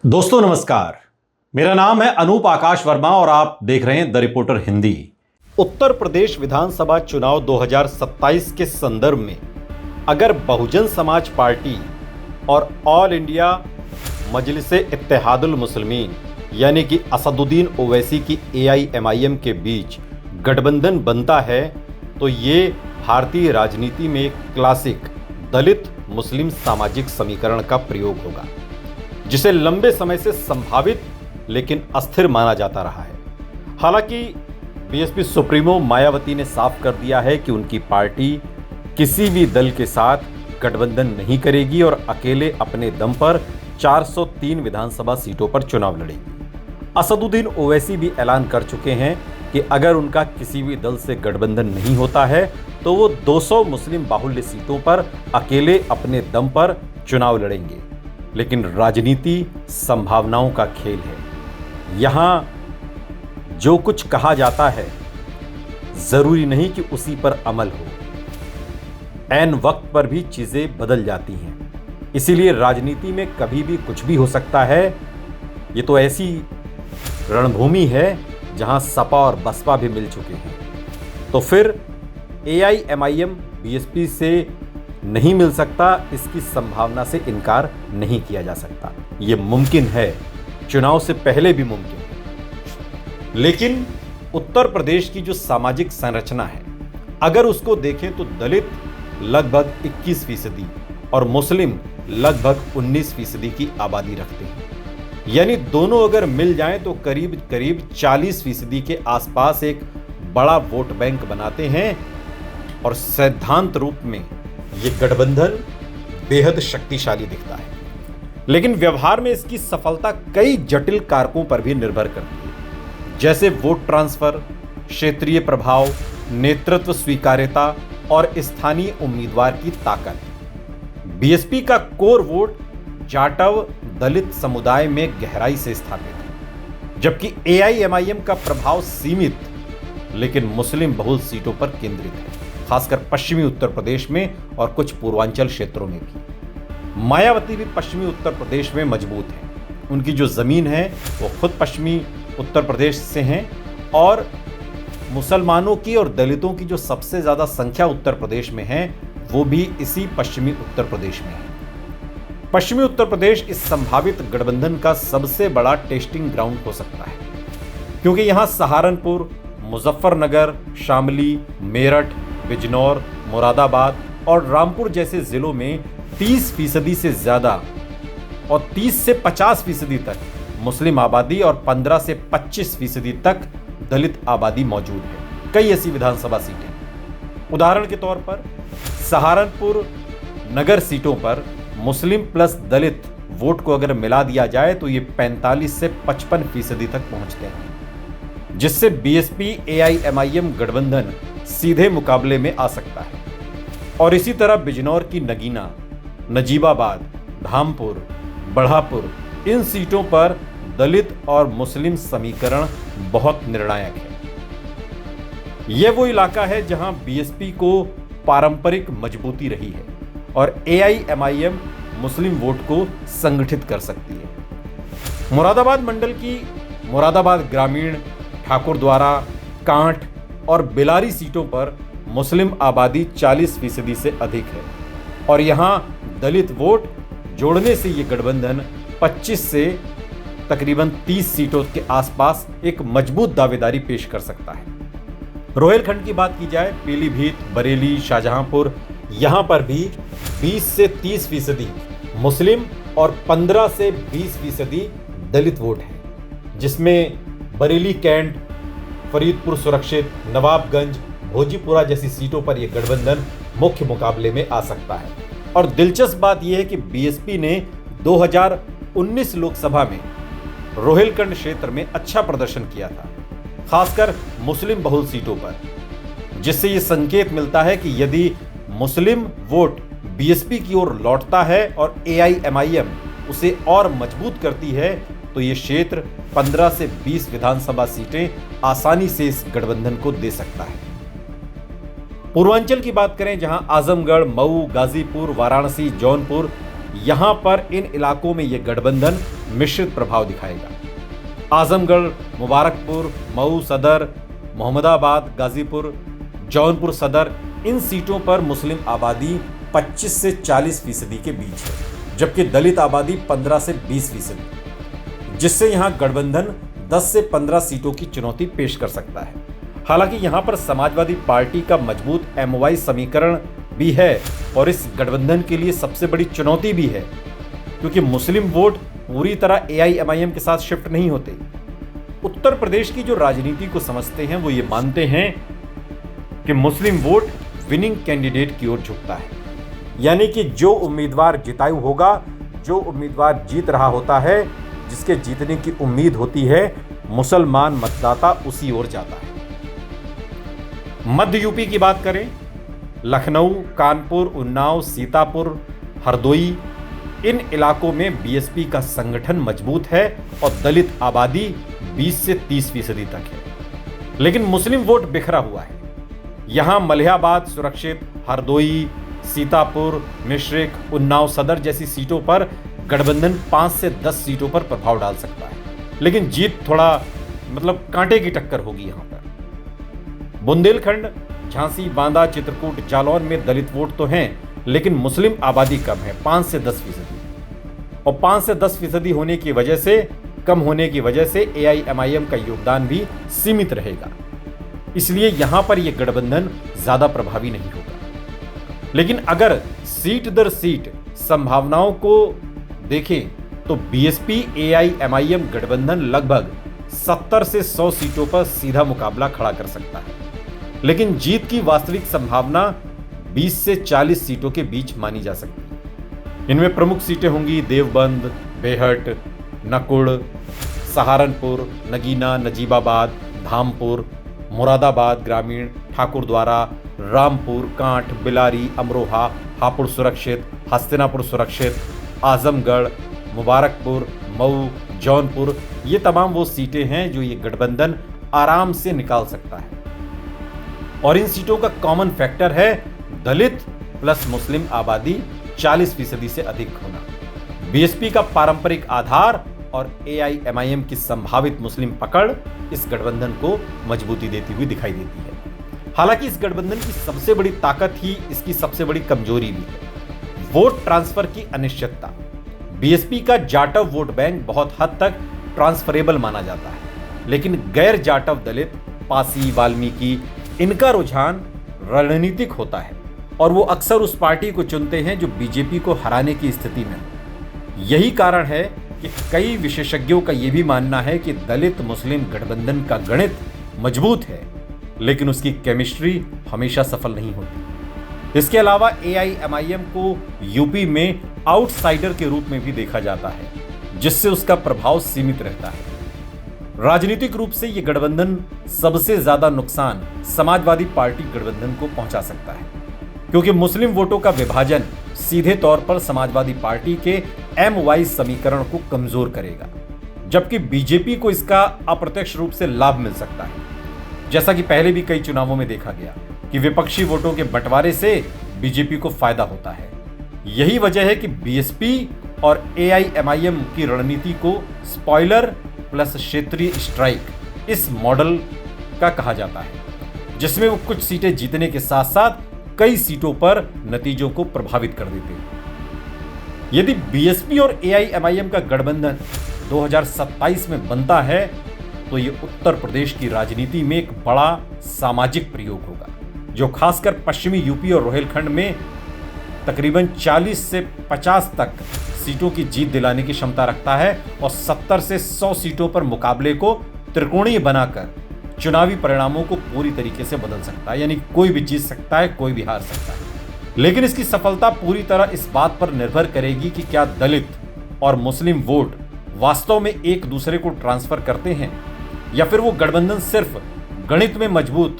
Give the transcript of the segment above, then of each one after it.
दोस्तों नमस्कार। मेरा नाम है अनूप आकाश वर्मा और आप देख रहे हैं द रिपोर्टर हिंदी। उत्तर प्रदेश विधानसभा चुनाव 2027 के संदर्भ में अगर बहुजन समाज पार्टी और ऑल इंडिया मजलिस-ए-इत्तेहादुल मुस्लिमीन यानी कि असदुद्दीन ओवैसी की AIMIM के बीच गठबंधन बनता है तो ये भारतीय राजनीति में एक क्लासिक दलित मुस्लिम सामाजिक समीकरण का प्रयोग होगा, जिसे लंबे समय से संभावित लेकिन अस्थिर माना जाता रहा है। हालांकि बीएसपी सुप्रीमो मायावती ने साफ कर दिया है कि उनकी पार्टी किसी भी दल के साथ गठबंधन नहीं करेगी और अकेले अपने दम पर 403 विधानसभा सीटों पर चुनाव लड़ेगी। असदुद्दीन ओवैसी भी ऐलान कर चुके हैं कि अगर उनका किसी भी दल से गठबंधन नहीं होता है तो वो 200 मुस्लिम बाहुल्य सीटों पर अकेले अपने दम पर चुनाव लड़ेंगे। लेकिन राजनीति संभावनाओं का खेल है। यहां जो कुछ कहा जाता है जरूरी नहीं कि उसी पर अमल हो। ऐन वक्त पर भी चीजें बदल जाती हैं। इसीलिए राजनीति में कभी भी कुछ भी हो सकता है। ये तो ऐसी रणभूमि है जहां सपा और बसपा भी मिल चुके हैं। तो फिर AIMIM बीएसपी से नहीं मिल सकता, इसकी संभावना से इनकार नहीं किया जा सकता। ये मुमकिन है, चुनाव से पहले भी मुमकिन है। लेकिन उत्तर प्रदेश की जो सामाजिक संरचना है, अगर उसको देखें तो दलित लगभग 21% और मुस्लिम लगभग 19% की आबादी रखते हैं। यानी दोनों अगर मिल जाएं तो करीब करीब 40% के आसपास एक बड़ा वोट बैंक बनाते हैं और सैद्धांत रूप में ये गठबंधन बेहद शक्तिशाली दिखता है। लेकिन व्यवहार में इसकी सफलता कई जटिल कारकों पर भी निर्भर करती है, जैसे वोट ट्रांसफर, क्षेत्रीय प्रभाव, नेतृत्व स्वीकार्यता और स्थानीय उम्मीदवार की ताकत। बीएसपी का कोर वोट जाटव दलित समुदाय में गहराई से स्थापित है, जबकि AIMIM का प्रभाव सीमित लेकिन मुस्लिम बहुल सीटों पर केंद्रित है, खासकर पश्चिमी उत्तर प्रदेश में और कुछ पूर्वांचल क्षेत्रों में भी। मायावती भी पश्चिमी उत्तर प्रदेश में मजबूत है। उनकी जो जमीन है वो खुद पश्चिमी उत्तर प्रदेश से हैं और मुसलमानों की और दलितों की जो सबसे ज्यादा संख्या उत्तर प्रदेश में है वो भी इसी पश्चिमी उत्तर प्रदेश में है। पश्चिमी उत्तर प्रदेश इस संभावित गठबंधन का सबसे बड़ा टेस्टिंग ग्राउंड हो सकता है, क्योंकि यहां सहारनपुर, मुजफ्फरनगर, शामली, मेरठ, बिजनौर, मुरादाबाद और रामपुर जैसे जिलों में 30% से ज्यादा और 30 से 50% तक मुस्लिम आबादी और 15 से 25% तक दलित आबादी मौजूद है। कई ऐसी विधानसभा सीटें, उदाहरण के तौर पर सहारनपुर नगर सीटों पर मुस्लिम प्लस दलित वोट को अगर मिला दिया जाए तो ये 45 से 55% तक पहुंचते हैं, जिससे बीएसपी AIMIM गठबंधन सीधे मुकाबले में आ सकता है। और इसी तरह बिजनौर की नगीना, नजीबाबाद, धामपुर, बढ़ापुर, इन सीटों पर दलित और मुस्लिम समीकरण बहुत निर्णायक है। यह वो इलाका है जहां बीएसपी को पारंपरिक मजबूती रही है और AIMIM मुस्लिम वोट को संगठित कर सकती है। मुरादाबाद मंडल की मुरादाबाद ग्रामीण, ठाकुरद्वारा, कांठ और बेलारी सीटों पर मुस्लिम आबादी 40% से अधिक है और यहां दलित वोट जोड़ने से ये गठबंधन 25 से तकरीबन 30 सीटों के आसपास एक मजबूत दावेदारी पेश कर सकता है। रोहिलखंड की बात की जाए, पीलीभीत, बरेली, शाहजहांपुर, यहां पर भी 20 से 30% मुस्लिम और 15 से 20% दलित वोट है, जिसमें बरेली कैंट, फरीदपुर सुरक्षित, नवाबगंज, भोजीपुरा जैसी सीटों पर यह गठबंधन मुख्य मुकाबले में आ सकता है। और दिलचस्प बात यह है कि बीएसपी ने 2019 लोकसभा में रोहिलखंड क्षेत्र में अच्छा प्रदर्शन किया था, खासकर मुस्लिम बहुल सीटों पर, जिससे यह संकेत मिलता है कि यदि मुस्लिम वोट बीएसपी की ओर लौटता है और AIMIM उसे और मजबूत करती है तो यह क्षेत्र 15 से 20 विधानसभा सीटें आसानी से इस गठबंधन को दे सकता है। पूर्वांचल की बात करें, जहां आजमगढ़, मऊ, गाजीपुर, वाराणसी, जौनपुर यहां पर इन इलाकों में यह गठबंधन मिश्रित प्रभाव दिखाएगा। आजमगढ़, मुबारकपुर, मऊ सदर, मोहम्मदाबाद, गाजीपुर, जौनपुर सदर, इन सीटों पर मुस्लिम आबादी 25 से 40% के बीच है, जबकि दलित आबादी 15 से 20%, जिससे यहां गठबंधन 10 से 15 सीटों की चुनौती पेश कर सकता है। हालांकि यहां पर समाजवादी पार्टी का मजबूत MY समीकरण भी है और इस गठबंधन के लिए सबसे बड़ी चुनौती भी है, क्योंकि मुस्लिम वोट पूरी तरह AIMIM के साथ शिफ्ट नहीं होते। उत्तर प्रदेश की जो राजनीति को समझते हैं वो ये मानते हैं कि मुस्लिम वोट विनिंग कैंडिडेट की ओर झुकता है, यानी कि जो उम्मीदवार जितायु होगा, जो उम्मीदवार जीत रहा होता है, जिसके जीतने की उम्मीद होती है, मुसलमान मतदाता उसी ओर जाता है। मध्य यूपी की बात करें, लखनऊ, कानपुर, उन्नाव, सीतापुर, हरदोई, इन इलाकों में BSP का संगठन मजबूत है और दलित आबादी 20 से 30% तक है, लेकिन मुस्लिम वोट बिखरा हुआ है। यहां मलिहाबाद सुरक्षित, हरदोई, सीतापुर, मिश्रिक, उन्नाव सदर जैसी सीटों पर गठबंधन 5 से 10 सीटों पर प्रभाव डाल सकता है, लेकिन जीत थोड़ा कांटे की टक्कर होगी यहां पर। बुंदेलखंड, झांसी, बांदा, चित्रकूट, जालौन में दलित वोट तो हैं, लेकिन मुस्लिम आबादी कम है, 5 से 10%, और 5 से 10% होने की वजह से, कम होने की वजह से AIMIM का योगदान भी सीमित रहेगा, इसलिए यहां पर यह गठबंधन ज्यादा प्रभावी नहीं होगा। लेकिन अगर सीट दर सीट संभावनाओं को देखें तो BSP AIMIM गठबंधन लगभग 70 से 100 सीटों पर सीधा मुकाबला खड़ा कर सकता है, लेकिन जीत की वास्तविक संभावना 20 से 40 सीटों के बीच मानी जा सकती है। इनमें प्रमुख सीटें होंगी देवबंद, बेहट, नकुड़, सहारनपुर, नगीना, नजीबाबाद, धामपुर, मुरादाबाद ग्रामीण, ठाकुरद्वारा, रामपुर, कांठ, बिलारी, अमरोहा, हापुड़ सुरक्षित, हस्तिनापुर सुरक्षित, आजमगढ़, मुबारकपुर, मऊ, जौनपुर, ये तमाम वो सीटें हैं जो ये गठबंधन आराम से निकाल सकता है। और इन सीटों का कॉमन फैक्टर है दलित प्लस मुस्लिम आबादी 40% से अधिक होना, BSP का पारंपरिक आधार और AIMIM की संभावित मुस्लिम पकड़ इस गठबंधन को मजबूती देती हुई दिखाई देती है। हालांकि इस गठबंधन की सबसे बड़ी ताकत ही इसकी सबसे बड़ी कमजोरी भी है, वोट ट्रांसफर की अनिश्चितता। BSP का जाटव वोट बैंक बहुत हद तक ट्रांसफरेबल माना जाता है, लेकिन गैर जाटव दलित, पासी, वाल्मीकि, इनका रुझान रणनीतिक होता है और वो अक्सर उस पार्टी को चुनते हैं जो BJP को हराने की स्थिति में हो। यही कारण है कि कई विशेषज्ञों का यह भी मानना है कि दलित मुस्लिम गठबंधन का गणित मजबूत है, लेकिन उसकी केमिस्ट्री हमेशा सफल नहीं होती। इसके अलावा AIMIM को यूपी में आउटसाइडर के रूप में भी देखा जाता है, जिससे उसका प्रभाव सीमित रहता है। राजनीतिक रूप से यह गठबंधन सबसे ज्यादा नुकसान समाजवादी पार्टी गठबंधन को पहुंचा सकता है, क्योंकि मुस्लिम वोटों का विभाजन सीधे तौर पर समाजवादी पार्टी के MY समीकरण को कमजोर करेगा, जबकि BJP को इसका अप्रत्यक्ष रूप से लाभ मिल सकता है। जैसा कि पहले भी कई चुनावों में देखा गया कि विपक्षी वोटों के बंटवारे से BJP को फायदा होता है। यही वजह है कि BSP और AIMIM की रणनीति को स्पॉइलर प्लस क्षेत्रीय स्ट्राइक इस मॉडल का कहा जाता है, जिसमें वो कुछ सीटें जीतने के साथ साथ कई सीटों पर नतीजों को प्रभावित कर देते हैं। यदि BSP और AIMIM का गठबंधन 2027 में बनता है तो ये उत्तर प्रदेश की राजनीति में एक बड़ा सामाजिक प्रयोग होगा, जो खासकर पश्चिमी यूपी और रोहिलखंड में तकरीबन 40 से 50 तक सीटों की जीत दिलाने की क्षमता रखता है और 70 से 100 सीटों पर मुकाबले को त्रिकोणीय बनाकर चुनावी परिणामों को पूरी तरीके से बदल सकता है। यानी कोई भी जीत सकता है, कोई भी हार सकता है, लेकिन इसकी सफलता पूरी तरह इस बात पर निर्भर करेगी कि क्या दलित और मुस्लिम वोट वास्तव में एक दूसरे को ट्रांसफर करते हैं या फिर वो गठबंधन सिर्फ गणित में मजबूत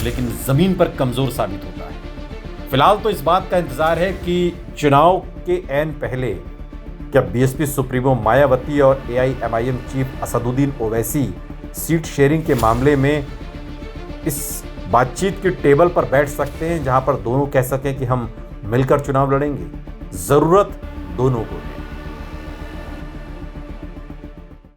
लेकिन जमीन पर कमजोर साबित होता है। फिलहाल तो इस बात का इंतजार है कि चुनाव के ऐन पहले क्या BSP सुप्रीमो मायावती और AIMIM chief Asaduddin Owaisi seat sharing के मामले में इस बातचीत के टेबल पर बैठ सकते हैं, जहां पर दोनों कह सकें कि हम मिलकर चुनाव लड़ेंगे। जरूरत दोनों को।